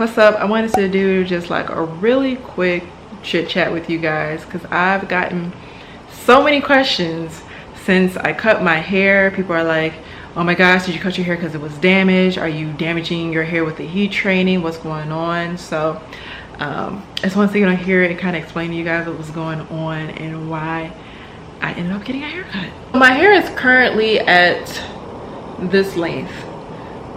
What's up? I wanted to do just like a really quick chit chat with you guys because I've gotten so many questions since I cut my hair. People are like, oh my gosh, did you cut your hair because it was damaged? Are you damaging your hair with the heat training? What's going on? So I just wanted to get on here and kind of explain to you guys what was going on and why I ended up getting a haircut. My hair is currently at this length,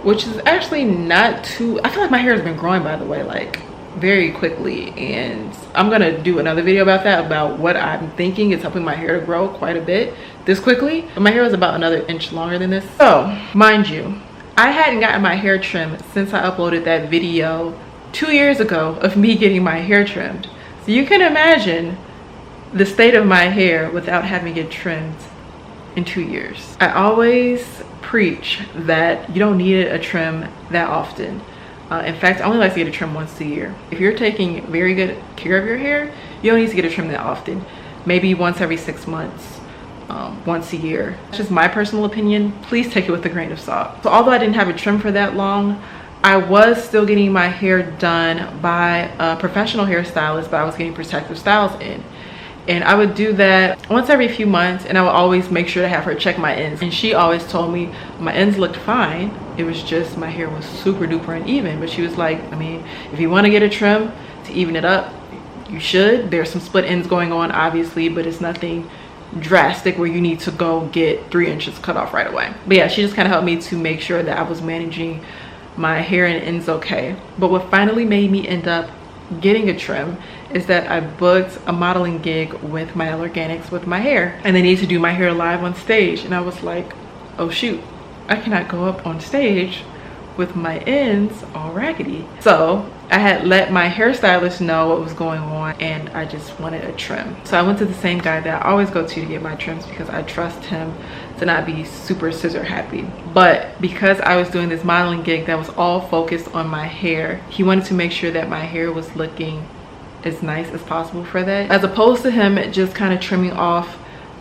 which is actually not too, I feel like my hair has been growing, by the way, like very quickly, and I'm gonna do another video about that, about what I'm thinking is helping my hair to grow quite a bit this quickly. But my hair was about another inch longer than this. So mind you, I hadn't gotten my hair trimmed since I uploaded that video 2 years ago of me getting my hair trimmed. So you can imagine the state of my hair without having it trimmed in 2 years. I always preach that you don't need a trim that often. In fact, I only like to get a trim once a year. If you're taking very good care of your hair, you don't need to get a trim that often. Maybe once every 6 months, once a year. It's just my personal opinion. Please take it with a grain of salt. So although I didn't have a trim for that long, I was still getting my hair done by a professional hairstylist, but I was getting protective styles in. And I would do that once every few months, and I would always make sure to have her check my ends. And she always told me my ends looked fine. It was just my hair was super duper uneven. But she was like, I mean, if you want to get a trim to even it up, you should. There's some split ends going on, obviously, but it's nothing drastic where you need to go get 3 inches cut off right away. But yeah, she just kind of helped me to make sure that I was managing my hair and ends okay. But what finally made me end up getting a trim is that I booked a modeling gig with My Organics with my hair, and they need to do my hair live on stage. And I was like, oh shoot, I cannot go up on stage with my ends all raggedy. So I had let my hairstylist know what was going on, and I just wanted a trim. So I went to the same guy that I always go to get my trims because I trust him to not be super scissor happy. But because I was doing this modeling gig that was all focused on my hair, he wanted to make sure that my hair was looking as nice as possible for that, as opposed to him just kind of trimming off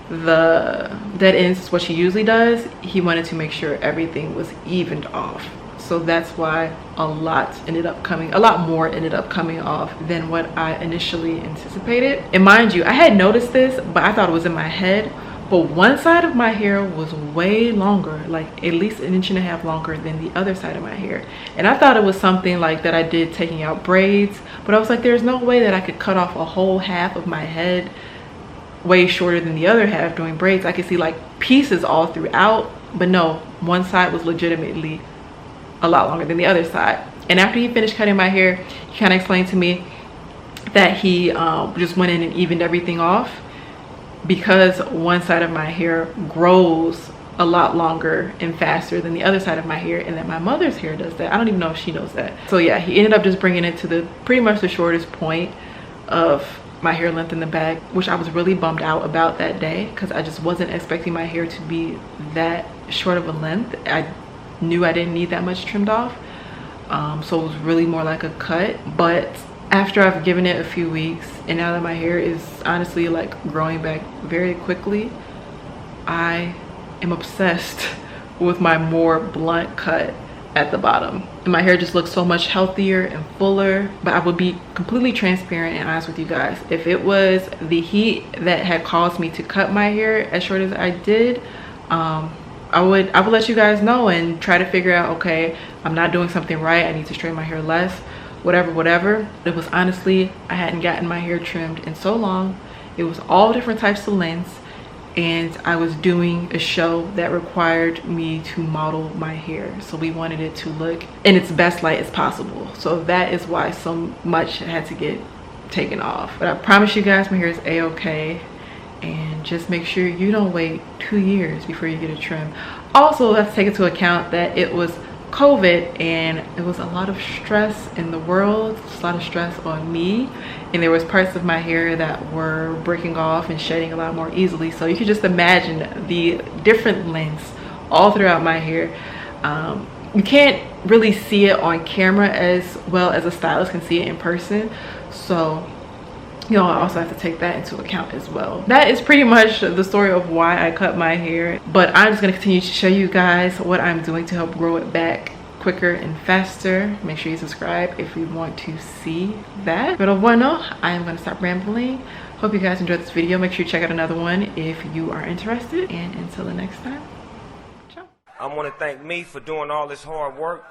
the dead ends, what he usually does. He wanted to make sure everything was evened off. So that's why a lot more ended up coming off than what I initially anticipated. And mind you, I had noticed this, but I thought it was in my head. But one side of my hair was way longer, like at least 1.5 inches longer than the other side of my hair. And I thought it was something like that I did taking out braids, but I was like, there's no way that I could cut off a whole half of my head way shorter than the other half doing braids. I could see like pieces all throughout, but no, one side was legitimately a lot longer than the other side. And after he finished cutting my hair, he kind of explained to me that he just went in and evened everything off, because one side of my hair grows a lot longer and faster than the other side of my hair, and that my mother's hair does that. I don't even know if she knows that. So yeah, he ended up just bringing it to the pretty much the shortest point of my hair length in the back, which I was really bummed out about that day because I just wasn't expecting my hair to be that short of a length. I knew I didn't need that much trimmed off, so it was really more like a cut. But after I've given it a few weeks, and now that my hair is honestly like growing back very quickly, I am obsessed with my more blunt cut at the bottom. And my hair just looks so much healthier and fuller. But I would be completely transparent and honest with you guys. If it was the heat that had caused me to cut my hair as short as I did, I would let you guys know and try to figure out, okay, I'm not doing something right, I need to straighten my hair less, whatever. It was honestly, I hadn't gotten my hair trimmed in so long. It was all different types of lengths, and I was doing a show that required me to model my hair, so we wanted it to look in its best light as possible. So that is why so much had to get taken off. But I promise you guys, my hair is a-okay. And just make sure you don't wait 2 years before you get a trim. Also, have to take into account that it was COVID, and it was a lot of stress in the world, just a lot of stress on me, and there was parts of my hair that were breaking off and shedding a lot more easily. So you can just imagine the different lengths all throughout my hair. You can't really see it on camera as well as a stylist can see it in person, so you know, I also have to take that into account as well. That is pretty much the story of why I cut my hair, but I'm just going to continue to show you guys what I'm doing to help grow it back quicker and faster. Make sure you subscribe if you want to see that. Pero bueno, I am gonna stop rambling. Hope you guys enjoyed this video. Make sure you check out another one if you are interested. And until the next time, ciao. I want to thank me for doing all this hard work.